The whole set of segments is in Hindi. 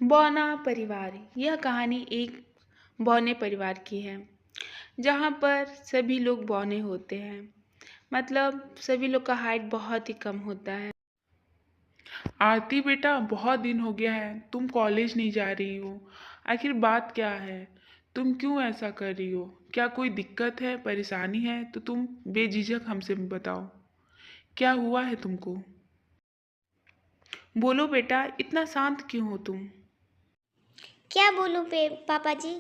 बौना परिवार। यह कहानी एक बौने परिवार की है जहाँ पर सभी लोग बौने होते हैं। मतलब सभी लोग का हाइट बहुत ही कम होता है। आरती बेटा, बहुत दिन हो गया है तुम कॉलेज नहीं जा रही हो। आखिर बात क्या है? तुम क्यों ऐसा कर रही हो? क्या कोई दिक्कत है, परेशानी है तो तुम बेझिझक हमसे बताओ। क्या हुआ है तुमको? बोलो बेटा, इतना शांत क्यों हो तुम? क्या बोलूं पापा जी।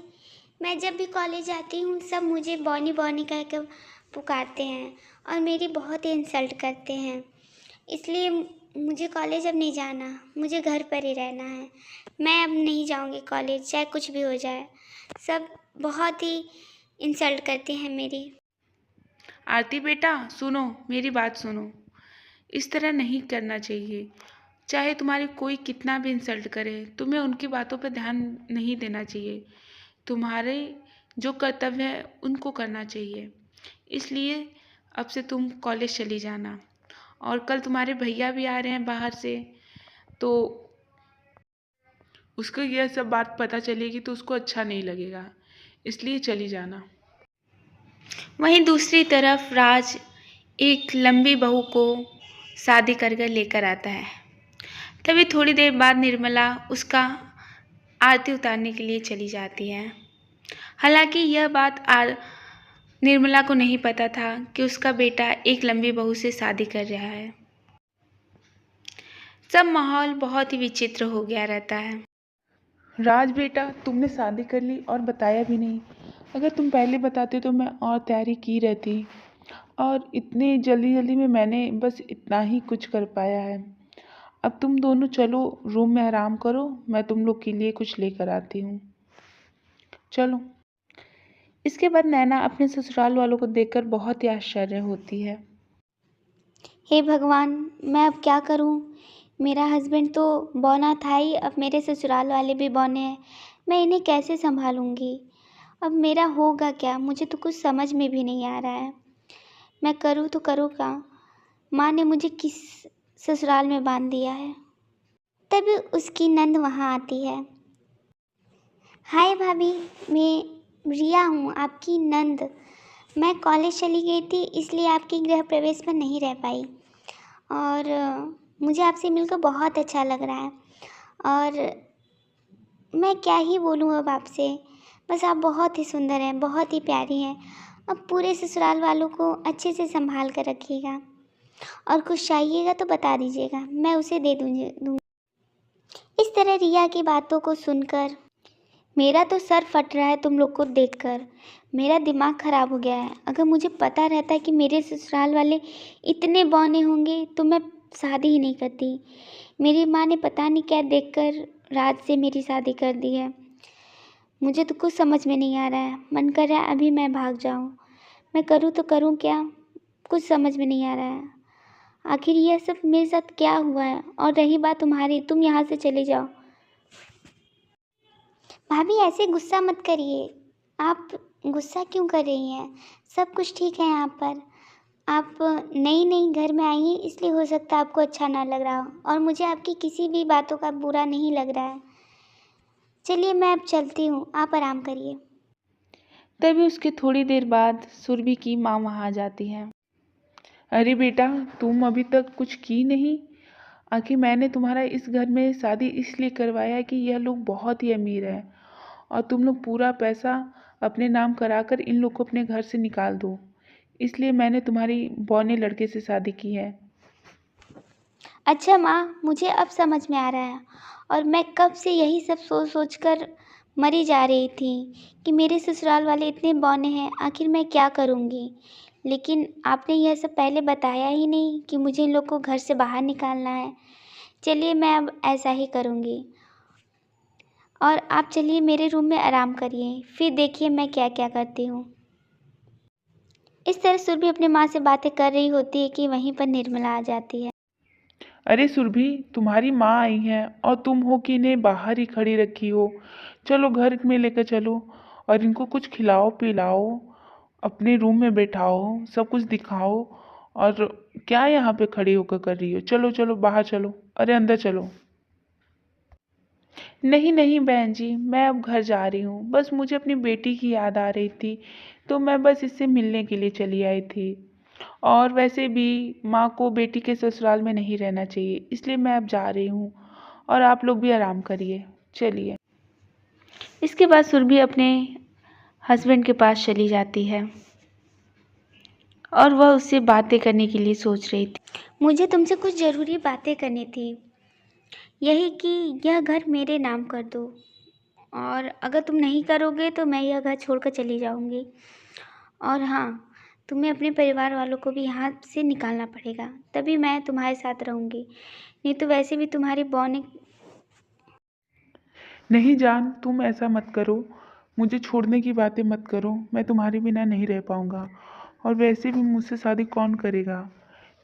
मैं जब भी कॉलेज आती हूँ सब मुझे बॉनी बॉनी कह कर पुकारते हैं और मेरी बहुत ही इंसल्ट करते हैं। इसलिए मुझे कॉलेज अब नहीं जाना, मुझे घर पर ही रहना है। मैं अब नहीं जाऊँगी कॉलेज, चाहे कुछ भी हो जाए। सब बहुत ही इंसल्ट करते हैं मेरी। आरती बेटा सुनो, मेरी बात सुनो। इस तरह नहीं करना चाहिए। चाहे तुम्हारे कोई कितना भी इंसल्ट करे, तुम्हें उनकी बातों पर ध्यान नहीं देना चाहिए। तुम्हारे जो कर्तव्य है उनको करना चाहिए। इसलिए अब से तुम कॉलेज चली जाना। और कल तुम्हारे भैया भी आ रहे हैं बाहर से, तो उसको यह सब बात पता चलेगी तो उसको अच्छा नहीं लगेगा। इसलिए चली जाना। वहीं दूसरी तरफ राज एक लंबी बहू को शादी कर कर लेकर आता है। तभी थोड़ी देर बाद निर्मला उसका आरती उतारने के लिए चली जाती है। हालांकि यह बात निर्मला को नहीं पता था कि उसका बेटा एक लंबी बहू से शादी कर रहा है। सब माहौल बहुत ही विचित्र हो गया रहता है। राज बेटा, तुमने शादी कर ली और बताया भी नहीं। अगर तुम पहले बताते तो मैं और तैयारी की रहती। और इतनी जल्दी जल्दी में मैंने बस इतना ही कुछ कर पाया है। अब तुम दोनों चलो रूम में आराम करो, मैं तुम लोग के लिए कुछ लेकर आती हूँ। चलो। इसके बाद नैना अपने ससुराल वालों को देखकर बहुत ही आश्चर्य होती है। हे भगवान, मैं अब क्या करूं? मेरा हस्बैंड तो बौना था ही, अब मेरे ससुराल वाले भी बौने हैं। मैं इन्हें कैसे संभालूंगी? अब मेरा होगा क्या? मुझे तो कुछ समझ में भी नहीं आ रहा है। मैं करूँ तो करूँ क्या? माँ ने मुझे किस ससुराल में बांध दिया है? तभी उसकी नंद वहाँ आती है। हाय भाभी, मैं रिया हूँ, आपकी नंद। मैं कॉलेज चली गई थी इसलिए आपके गृह प्रवेश में नहीं रह पाई। और मुझे आपसे मिलकर बहुत अच्छा लग रहा है। और मैं क्या ही बोलूँ अब आपसे। बस आप बहुत ही सुंदर हैं, बहुत ही प्यारी हैं। अब पूरे ससुराल वालों को अच्छे से संभाल कर रखिएगा। और कुछ चाहिएगा तो बता दीजिएगा, मैं उसे दे दूँगी। इस तरह रिया की बातों को सुनकर मेरा तो सर फट रहा है तुम लोग को देखकर। मेरा दिमाग ख़राब हो गया है। अगर मुझे पता रहता कि मेरे ससुराल वाले इतने बौने होंगे तो मैं शादी ही नहीं करती। मेरी माँ ने पता नहीं क्या देखकर राज से मेरी शादी कर दी है। मुझे तो कुछ समझ में नहीं आ रहा है। मन कर रहा है अभी मैं भाग जाऊँ। मैं करूँ तो करूँ क्या? कुछ समझ में नहीं आ रहा है। आखिर यह सब मेरे साथ क्या हुआ है? और रही बात तुम्हारी, तुम यहाँ से चले जाओ। भाभी ऐसे गुस्सा मत करिए। आप गुस्सा क्यों कर रही हैं? सब कुछ ठीक है यहाँ पर। आप नई नई घर में आई हैं इसलिए हो सकता है आपको अच्छा ना लग रहा हो, और मुझे आपकी किसी भी बातों का बुरा नहीं लग रहा है। चलिए मैं अब चलती हूँ, आप आराम करिए। तभी उसके थोड़ी देर बाद सुरभि की माँ वहाँ आ जाती है। अरे बेटा, तुम अभी तक कुछ की नहीं। आखिर मैंने तुम्हारा इस घर में शादी इसलिए करवाया कि यह लोग बहुत ही अमीर हैं और तुम लोग पूरा पैसा अपने नाम कराकर इन लोग को अपने घर से निकाल दो। इसलिए मैंने तुम्हारी बौने लड़के से शादी की है। अच्छा माँ, मुझे अब समझ में आ रहा है। और मैं कब से यही सब सोच सोच कर मरी जा रही थी कि मेरे ससुराल वाले इतने बौने हैं, आखिर मैं क्या करूँगी। लेकिन आपने यह सब पहले बताया ही नहीं कि मुझे इन लोग को घर से बाहर निकालना है। चलिए मैं अब ऐसा ही करूँगी। और आप चलिए मेरे रूम में आराम करिए, फिर देखिए मैं क्या क्या करती हूँ। इस तरह सुरभि अपनी माँ से बातें कर रही होती है कि वहीं पर निर्मला आ जाती है। अरे सुरभि, तुम्हारी माँ आई है और तुम हो कि इन्हें बाहर ही खड़ी रखी हो। चलो घर में लेकर चलो और इनको कुछ खिलाओ पिलाओ, अपने रूम में बैठाओ, सब कुछ दिखाओ। और क्या यहाँ पे खड़ी होकर कर रही हो? चलो चलो बाहर चलो, अरे अंदर चलो। नहीं नहीं बहन जी, मैं अब घर जा रही हूँ। बस मुझे अपनी बेटी की याद आ रही थी, तो मैं बस इससे मिलने के लिए चली आई थी। और वैसे भी माँ को बेटी के ससुराल में नहीं रहना चाहिए, इसलिए मैं अब जा रही हूँ। और आप लोग भी आराम करिए, चलिए। इसके बाद सुरभि अपने हस्बैंड के पास चली जाती है और वह उससे बातें करने के लिए सोच रही थी। मुझे तुमसे कुछ ज़रूरी बातें करनी थी। यही कि यह घर मेरे नाम कर दो, और अगर तुम नहीं करोगे तो मैं यह घर छोड़कर चली जाऊंगी। और हाँ, तुम्हें अपने परिवार वालों को भी यहाँ से निकालना पड़ेगा, तभी मैं तुम्हारे साथ रहूंगी। नहीं तो वैसे भी तुम्हारी बॉन्डिंग। नहीं जान, तुम ऐसा मत करो, मुझे छोड़ने की बातें मत करो। मैं तुम्हारे बिना नहीं रह पाऊँगा। और वैसे भी मुझसे शादी कौन करेगा?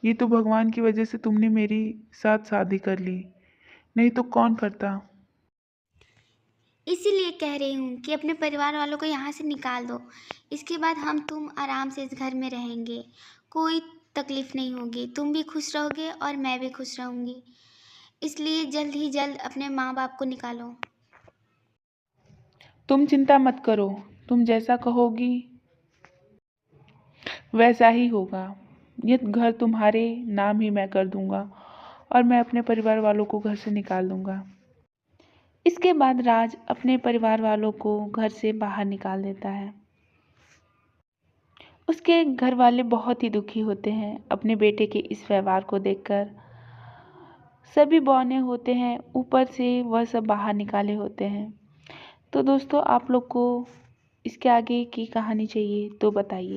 ये तो भगवान की वजह से तुमने मेरी साथ शादी कर ली, नहीं तो कौन करता। इसीलिए कह रही हूँ कि अपने परिवार वालों को यहाँ से निकाल दो। इसके बाद हम तुम आराम से इस घर में रहेंगे, कोई तकलीफ़ नहीं होगी, तुम भी खुश रहोगे और मैं भी खुश रहूँगी। इसलिए जल्द ही जल्द अपने माँ बाप को निकालो। तुम चिंता मत करो, तुम जैसा कहोगी वैसा ही होगा। ये घर तुम्हारे नाम ही मैं कर दूंगा, और मैं अपने परिवार वालों को घर से निकाल दूंगा। इसके बाद राज अपने परिवार वालों को घर से बाहर निकाल देता है। उसके घर वाले बहुत ही दुखी होते हैं अपने बेटे के इस व्यवहार को देखकर। सभी बौने होते हैं, ऊपर से वह सब बाहर निकाले होते हैं। तो दोस्तों, आप लोग को इसके आगे की कहानी चाहिए तो बताइए।